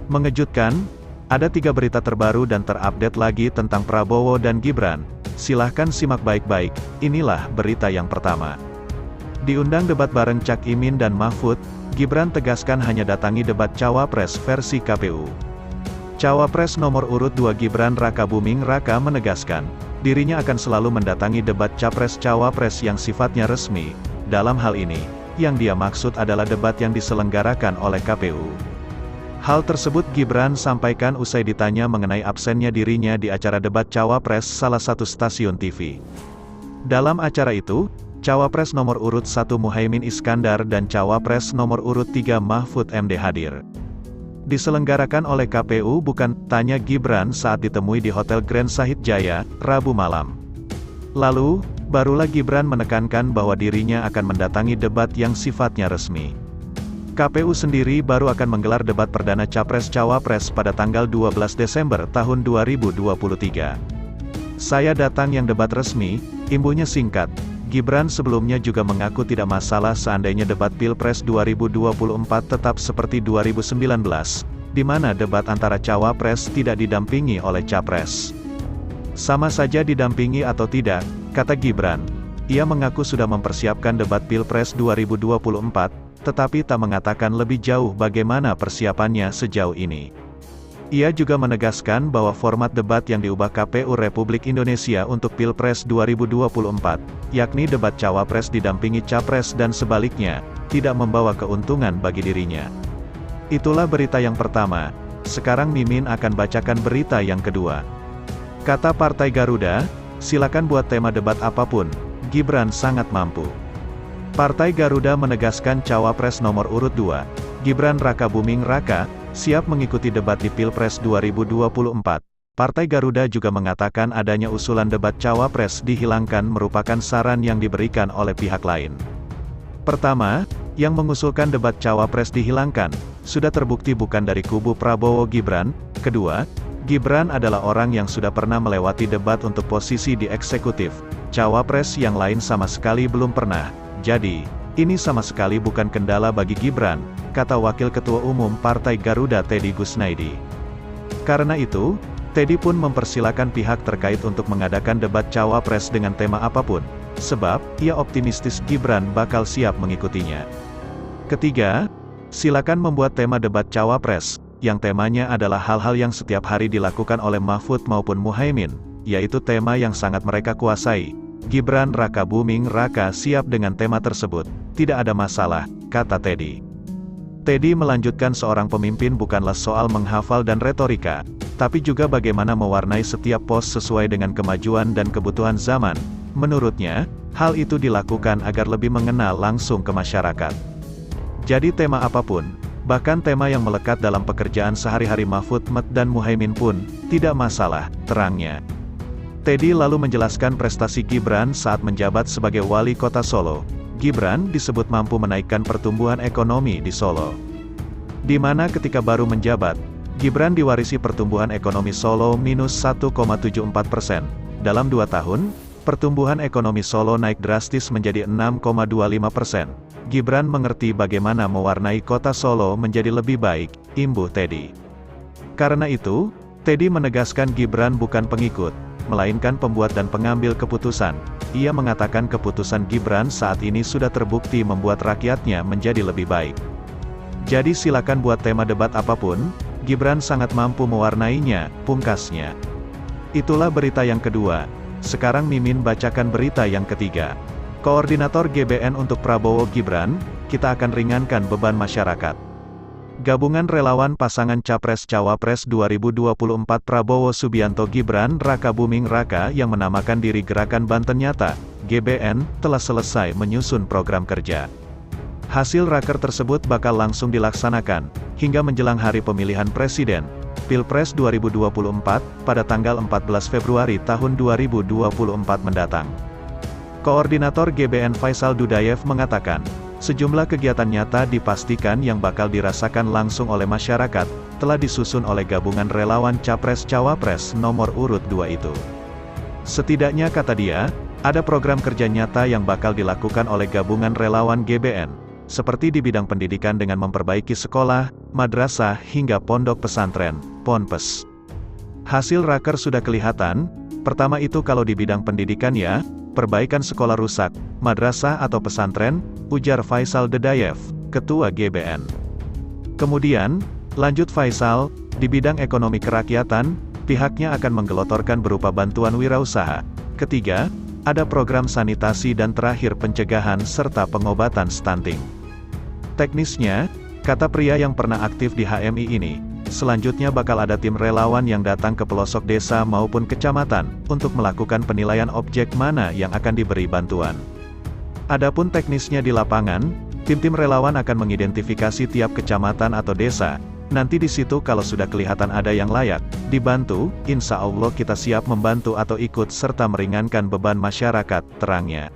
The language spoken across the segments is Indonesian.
Mengejutkan, ada 3 berita terbaru dan terupdate lagi tentang Prabowo dan Gibran. Silahkan simak baik-baik, inilah berita yang pertama. Diundang debat bareng Cak Imin dan Mahfud, Gibran tegaskan hanya datangi debat Cawapres versi KPU. Cawapres nomor urut 2 Gibran Rakabuming Raka menegaskan, dirinya akan selalu mendatangi debat Capres-Cawapres yang sifatnya resmi. Dalam hal ini, yang dia maksud adalah debat yang diselenggarakan oleh KPU. Hal tersebut Gibran sampaikan usai ditanya mengenai absennya dirinya di acara debat Cawapres salah satu stasiun TV. Dalam acara itu, Cawapres nomor urut 1 Muhaimin Iskandar dan Cawapres nomor urut 3 Mahfud MD hadir. Diselenggarakan oleh KPU bukan, tanya Gibran saat ditemui di Hotel Grand Sahid Jaya, Rabu malam. Lalu, barulah Gibran menekankan bahwa dirinya akan mendatangi debat yang sifatnya resmi. KPU sendiri baru akan menggelar debat perdana Capres-Cawapres pada tanggal 12 Desember tahun 2023. Saya datang yang debat resmi, imbuhnya singkat. Gibran sebelumnya juga mengaku tidak masalah seandainya debat Pilpres 2024 tetap seperti 2019, di mana debat antara Cawapres tidak didampingi oleh Capres. Sama saja didampingi atau tidak, kata Gibran. Ia mengaku sudah mempersiapkan debat Pilpres 2024, tetapi tak mengatakan lebih jauh bagaimana persiapannya sejauh ini. Ia juga menegaskan bahwa format debat yang diubah KPU Republik Indonesia untuk Pilpres 2024, yakni debat Cawapres didampingi Capres dan sebaliknya, tidak membawa keuntungan bagi dirinya. Itulah berita yang pertama, sekarang Mimin akan bacakan berita yang kedua. Kata Partai Garuda, silakan buat tema debat apapun, Gibran sangat mampu. Partai Garuda menegaskan Cawapres nomor urut 2, Gibran Rakabuming Raka, siap mengikuti debat di Pilpres 2024. Partai Garuda juga mengatakan adanya usulan debat Cawapres dihilangkan merupakan saran yang diberikan oleh pihak lain. Pertama, yang mengusulkan debat Cawapres dihilangkan, sudah terbukti bukan dari kubu Prabowo Gibran. Kedua, Gibran adalah orang yang sudah pernah melewati debat untuk posisi di eksekutif. Cawapres yang lain sama sekali belum pernah. Jadi, ini sama sekali bukan kendala bagi Gibran, kata Wakil Ketua Umum Partai Garuda Teddy Gusnaidi. Karena itu, Teddy pun mempersilakan pihak terkait untuk mengadakan debat Cawapres dengan tema apapun, sebab, ia optimistis Gibran bakal siap mengikutinya. Ketiga, silakan membuat tema debat Cawapres, yang temanya adalah hal-hal yang setiap hari dilakukan oleh Mahfud maupun Muhaimin, yaitu tema yang sangat mereka kuasai. Gibran Rakabuming Raka siap dengan tema tersebut, tidak ada masalah, kata Teddy. Teddy melanjutkan seorang pemimpin bukanlah soal menghafal dan retorika, tapi juga bagaimana mewarnai setiap pos sesuai dengan kemajuan dan kebutuhan zaman. Menurutnya, hal itu dilakukan agar lebih mengenal langsung ke masyarakat. Jadi tema apapun, bahkan tema yang melekat dalam pekerjaan sehari-hari Mahfud dan Muhaimin pun, tidak masalah, terangnya. Teddy lalu menjelaskan prestasi Gibran saat menjabat sebagai wali kota Solo. Gibran disebut mampu menaikkan pertumbuhan ekonomi di Solo. Di mana ketika baru menjabat, Gibran diwarisi pertumbuhan ekonomi Solo minus 1,74%. Dalam 2 tahun, pertumbuhan ekonomi Solo naik drastis menjadi 6,25%. Gibran mengerti bagaimana mewarnai kota Solo menjadi lebih baik, imbuh Teddy. Karena itu, Teddy menegaskan Gibran bukan pengikut, melainkan pembuat dan pengambil keputusan. Ia mengatakan keputusan Gibran saat ini sudah terbukti membuat rakyatnya menjadi lebih baik. Jadi silakan buat tema debat apapun, Gibran sangat mampu mewarnainya, pungkasnya. Itulah berita yang kedua. Sekarang Mimin bacakan berita yang ketiga. Koordinator GBN untuk Prabowo Gibran, kita akan ringankan beban masyarakat. Gabungan relawan pasangan Capres-Cawapres 2024 Prabowo Subianto Gibran Rakabuming Raka yang menamakan diri Gerakan Banten Nyata, GBN, telah selesai menyusun program kerja. Hasil raker tersebut bakal langsung dilaksanakan, hingga menjelang hari pemilihan presiden, Pilpres 2024, pada tanggal 14 Februari tahun 2024 mendatang. Koordinator GBN Faisal Dudayev mengatakan, sejumlah kegiatan nyata dipastikan yang bakal dirasakan langsung oleh masyarakat, telah disusun oleh gabungan relawan Capres-Cawapres nomor urut 2 itu. Setidaknya kata dia, ada program kerja nyata yang bakal dilakukan oleh gabungan relawan GBN, seperti di bidang pendidikan dengan memperbaiki sekolah, madrasah hingga pondok pesantren, ponpes. Hasil raker sudah kelihatan. Pertama itu kalau di bidang pendidikan ya, perbaikan sekolah rusak, madrasah atau pesantren, ujar Faisal Dedayev, Ketua GBN. Kemudian, lanjut Faisal, di bidang ekonomi kerakyatan, pihaknya akan menggelotorkan berupa bantuan wirausaha. Ketiga, ada program sanitasi dan terakhir pencegahan serta pengobatan stunting. Teknisnya, kata pria yang pernah aktif di HMI ini, selanjutnya bakal ada tim relawan yang datang ke pelosok desa maupun kecamatan, untuk melakukan penilaian objek mana yang akan diberi bantuan. Adapun teknisnya di lapangan, tim-tim relawan akan mengidentifikasi tiap kecamatan atau desa. Nanti di situ kalau sudah kelihatan ada yang layak dibantu, insya Allah kita siap membantu atau ikut serta meringankan beban masyarakat, terangnya.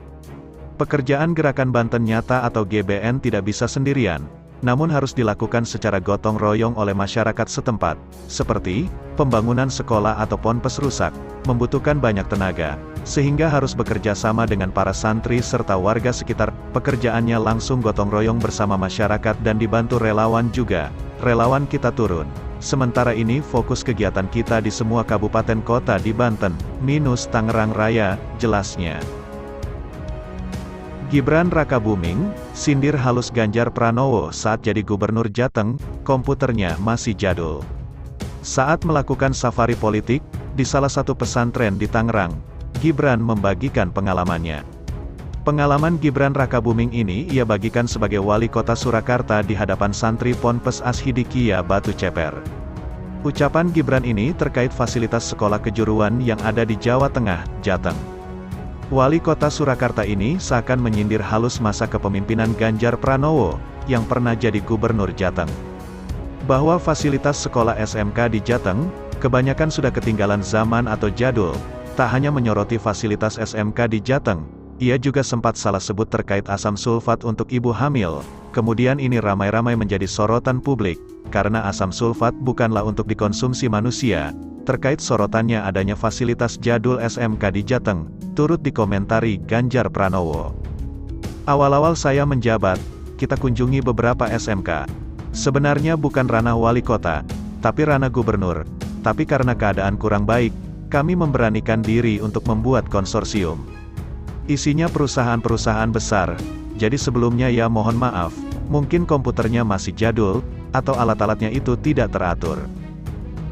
Pekerjaan Gerakan Banten Nyata atau GBN tidak bisa sendirian, namun harus dilakukan secara gotong royong oleh masyarakat setempat, seperti pembangunan sekolah atau ponpes rusak, membutuhkan banyak tenaga, sehingga harus bekerja sama dengan para santri serta warga sekitar. Pekerjaannya langsung gotong royong bersama masyarakat dan dibantu relawan juga. Relawan kita turun. Sementara ini fokus kegiatan kita di semua kabupaten kota di Banten, minus Tangerang Raya, jelasnya. Gibran Raka Buming, sindir halus Ganjar Pranowo saat jadi gubernur Jateng, komputernya masih jadul. Saat melakukan safari politik, di salah satu pesantren di Tangerang, Gibran membagikan pengalamannya. Pengalaman Gibran Raka Buming ini ia bagikan sebagai wali kota Surakarta di hadapan santri Ponpes Ashidikia Batu Ceper. Ucapan Gibran ini terkait fasilitas sekolah kejuruan yang ada di Jawa Tengah, Jateng. Wali kota Surakarta ini seakan menyindir halus masa kepemimpinan Ganjar Pranowo, yang pernah jadi gubernur Jateng. Bahwa fasilitas sekolah SMK di Jateng, kebanyakan sudah ketinggalan zaman atau jadul. Tak hanya menyoroti fasilitas SMK di Jateng, ia juga sempat salah sebut terkait asam sulfat untuk ibu hamil. Kemudian ini ramai-ramai menjadi sorotan publik, karena asam sulfat bukanlah untuk dikonsumsi manusia. Terkait sorotannya adanya fasilitas jadul SMK di Jateng, turut dikomentari Ganjar Pranowo. Awal-awal saya menjabat, kita kunjungi beberapa SMK. Sebenarnya bukan ranah wali kota, tapi ranah gubernur. Tapi karena keadaan kurang baik, kami memberanikan diri untuk membuat konsorsium. Isinya perusahaan-perusahaan besar, jadi sebelumnya ya mohon maaf, mungkin komputernya masih jadul, atau alat-alatnya itu tidak teratur.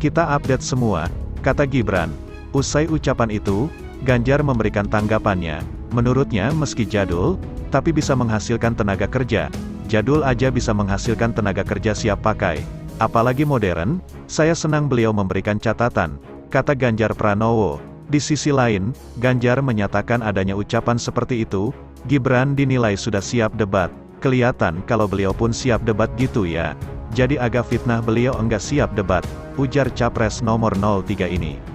Kita update semua, kata Gibran. Usai ucapan itu, Ganjar memberikan tanggapannya. Menurutnya meski jadul, tapi bisa menghasilkan tenaga kerja. Jadul aja bisa menghasilkan tenaga kerja siap pakai. Apalagi modern, saya senang beliau memberikan catatan, kata Ganjar Pranowo. Di sisi lain, Ganjar menyatakan adanya ucapan seperti itu, Gibran dinilai sudah siap debat. Kelihatan kalau beliau pun siap debat gitu ya. Jadi agak fitnah beliau enggak siap debat, ujar Capres nomor 03 ini.